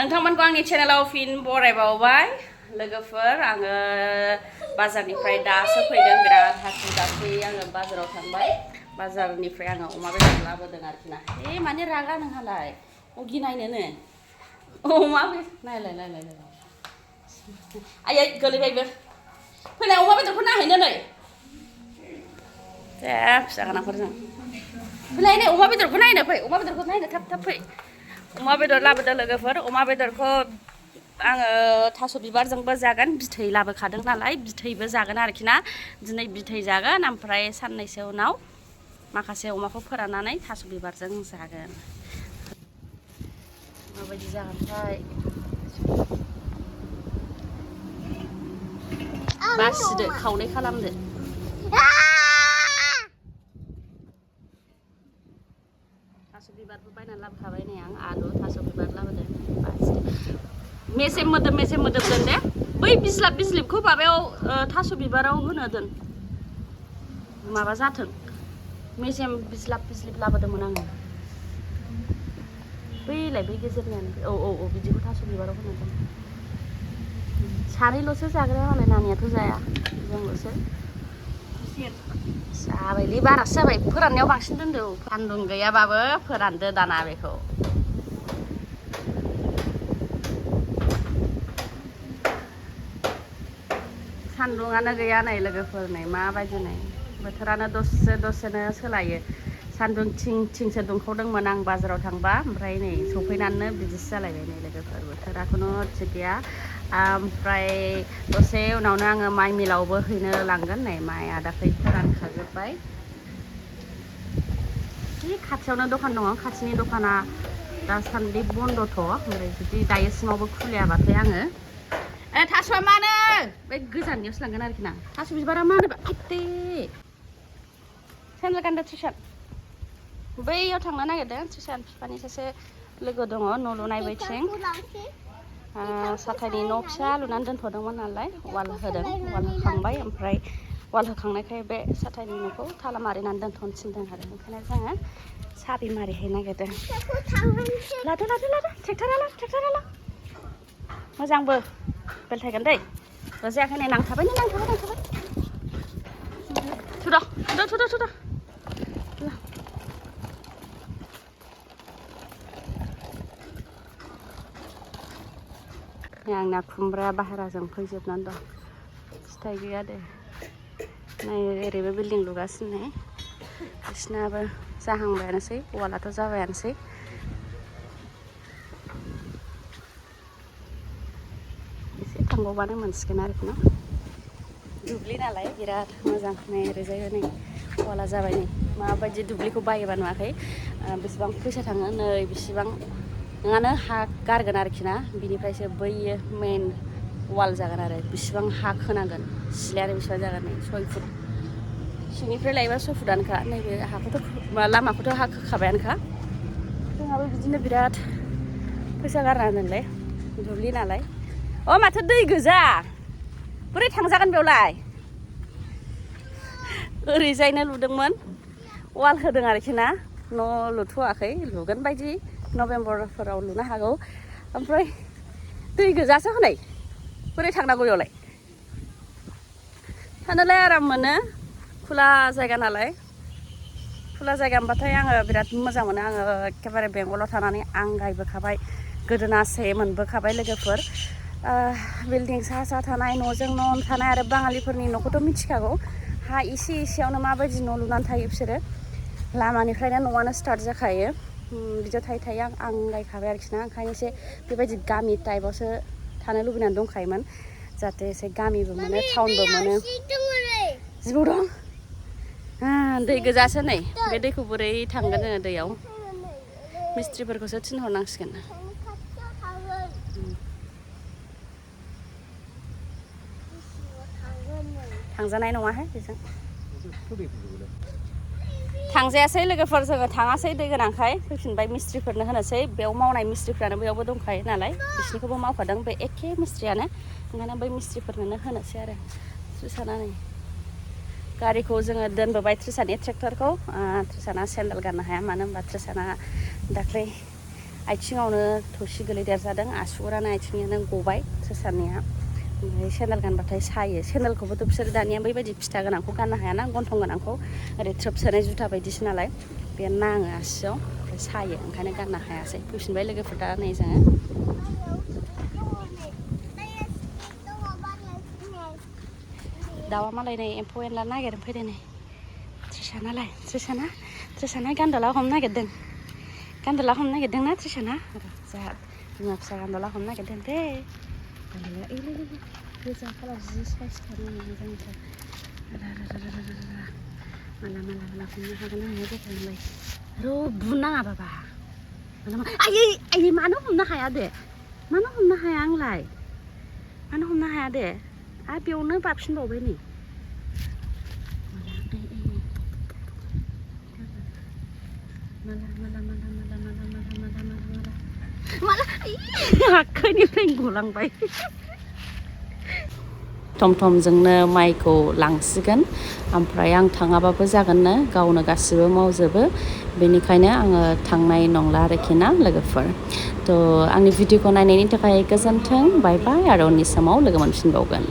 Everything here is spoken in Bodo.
नोंथांमोनखौ आंनि चेनेलाव फिन बरायबावबाय लोगोफोर आङो बाजारनिफ्राय दासो फैदों बिराद हाखु दाखुयै आङो बाजाराव थांबाय बाजारनिफ्राय आङो अमा बेदर लाबोदों आरोखि ना माने रागा नोंहालाय अगि नायनोनो अमा नायलाय आयै गोलैबायबो फैनाय अमा बेदरखौ नायहैनो नै फिसा गोनांफोरजों फैलाय नै अमा बेदरखौ नायनो फै अमा बेदरखौ नायनो थाब फै अमा बेदर लाबोदों लोगोफोर अमा बेदरखौ आङो थास' बिबारजोंबो जागोन बिथै लाबोखादों नालाय बिथैबो जागोन आरोखि ना दिनै बिथै जागोन ओमफ्राय साननैसो उनाव माखासे अमाखौ फोराननानै थास' बिबारजों जागोन माबायदि जागोनथाय बासिदो खावनै खालामदो थास' बिबारबो बायनानै लाबोखाबाय नै आं आलु थास' बिबार लाबोदों मेजेम मोदोम दोन दे बै बिज्लिबखौ माबायाव थास' बिबाराव होनो दोन माबा जाथों मेजेम बिज्लिब लाबोदोंमोन आङो बै गेजेरनियानो औ बिदिखौ थास' बिबाराव होनो दोन सानैल'सो जाग्राया मालाय नानियाथ' जाया जोंल'सो जाबायलै बारासो जाबाय फोराननायाव बांसिन दोनदो सान्दुं गैयाबाबो फोरानदो दाना बेखौ सान्दुङानो गैया नै लोगोफोर नै माबायदि नै बोथोरानो दसेनो सोलायो सान्दुं थिंसो दुंखावदोंमोन आं बाजाराव थांबा ओमफ्राय नै सफैनानैनो बिदिसो जालायबाय नै लोगोफोर बोथोरा खुनु थिग गैया ओमफ्राय दसे उनावनो आङो माइ मिलावबो हैनो लांगोन नै माइआ दाख्लै फोरानखाजोब्बाय बे खाथियावनो दखान दङ खाथिनि दखाना दासान्दि बन्दथ' ओमफ्राय जुदि दायो सिमावबो खुलियाबाथाय आङो थास'आ मानो बे गोजाननियावसो लांगोन आरोखि ना थास' बिबारा मानो आइटे सेन्देल गानदो ट्रिसान बैयाव थांनो नागिरदों ट्रिसान बिफानि सासे लोगो दङ न' लुनाय बैथिं साथानि न' फिसा लुनानै दोनथ'दोंमोन नालाय वाल होखांबाय ओमफ्राय वाल होखांनायखाय बे साथानि न'खौ थाला मारिनानै दोनथ'नो थिनदों आरो ओंखायनो जोङो साबि मारिहैनो नागिरदों लादो ट्रेक्ट'रा ला मोजांबो बेलथायगोन दै जायाखै नै नांथाबाय थुद' आंना खुमब्राया बाहेराजों फैजोबनानै दं फिथाइ गैया दे नै ओरैबो बिल्डिं लुगासिनो बिसिनाबो जाहांबायानोसै वालाथ' जाबायानोसै एसे थांबावबानो मोनसिगोन आरोखि ना दुब्लि नालाय बिराद मोजां नै ओरैजाय नै वाला जाबाय नै माबायदि दुब्लिखौ बायोबा नुवाखै बेसेबां फैसा थाङो नै बेसेबां नोंहानो हा गारगोन आरोखि ना बिनिफ्रायसो बैयो मेन वाल जागोन आरो बेसेबां हा खोनांगोन सिलायानो बेसेबां जागोन नै 6 फुट सिंनिफ्राय लायोबा 6 फुटानोखा नैबे हाखौथ' लामाखौथ' हा खोखाबायानोखा जोंहाबो बिदिनो बिराद फैसा गारनांगोनलै दुब्लि नालाय माथो दै गोजा बोरै थांजागोन बेयावलाय ओरैजायनो लुदोंमोन वाल होदों आरोखि ना न' लुथ'वाखै लुगोन बायदि नभेम्बरफोराव लुनो हागौ ओमफ्राय दै गोजासो हनै बोरै थांनांगौ बेयावलाय थानोलाय आराम मोनो खुला जायगा नालाय खुला जायगा होनबाथाय आङो बिराद मोजां मोनो आङो एखेबारे बेंगलाव थानानै आंगायबोखाबाय गोदोनासे मोनबोखाबाय लोगोफोर बिल्डिं सा थानाय न'जों न' थानाय आरो बाङालिफोरनि न'खौथ' मिथिखागौ हा एसेयावनो माबायदि न' लुनानै थायो बिसोरो लामानिफ्रायनो न'आनो स्टार्ट जाखायो बिदियाव थायो आं आंगायखाबाय आरोखि ना ओंखायनो एसे बेबायदि गामि टाइपआवसो थानो लुबैनानै दंखायोमोन जाहाथे एसे गामिबो मोनो टाउनबो मोनो जिबौ दं दै गोजासो नै बे दैखौ बोरै थांगोन जोङो दैयाव मिस्ट्रिफोरखौसो थिनहरनांसिगोन थांजानाय नङाहाय बेजों थांजायासै लोगोफोर जोङो थाङासै दै गोनांखाय फैफिनबाय मिस्ट्रिफोरनो होनोसै बेयाव मावनाय मिस्ट्रिफ्रानो बेयावबो दंखायो नालाय बिसोरनिखौबो मावखादों बे एखे मिस्ट्रियानो ओंखायनो बै मिस्ट्रिफोरनो होनोसै आरो ट्रिसानानै गारिखौ जोङो दोनबोबाय ट्रिसानि ट्रेक्टरखौ ट्रिसाना सेन्देल गाननो हाया मानो होनबा ट्रिसाना दाख्लै आथिङावनो थौसि गोलैदेरजादों आसुगुरानो आथिंयानो गबाय ट्रेसारनिया ओमफ्राय सेन्देल गानबाथाय सायो सेन्देलखौबोथ' बिसोर दानिया बैबायदि फिथा गोनांखौ गाननो हायाना गन्थं गोनांखौ ओरै थ्रोब सोनाय जुथा बायदिसो नालाय बे नाङो आसियाव ओमफ्राय सायो ओंखायनो गाननो हायासै फैफिनबाय लोगोफोर दा नै जोङो दाउआ मालाय नै एम्फौ एनला नागिरनो फैदों नै ट्रेसाना गान्दला हमनो नागिरदों ना ट्रेसाना जोंहा बिमा फिसा गान्दला हमनो नागिरदों दे गान्दला गोजा खालार जि साइज थाङो मोजांथार माला हमनो हागोन आङो देखायलाय र' बुनाङा बाबा आयै मानो हमनो हाया दे मानो हमनो हाया आंलाय मानो हमनो हाया दे आरो बेयावनो बाफिनबावबाय नै माला आखाइनिफ्राय गलांबाय टमटमजोंनो माइखौ लांसिगोन ओमफ्राय आं थाङाबाबो जागोननो गावनो गासिबो मावजोबो बेनिखायनो आङो थांनाय नंला आरोखि ना लोगोफोर थ' आंनि भिडिअखौ नायनायनि थाखाय गोजोन्थों बाय बाय आरो उननि समाव लोगो मोनफिनबावगोन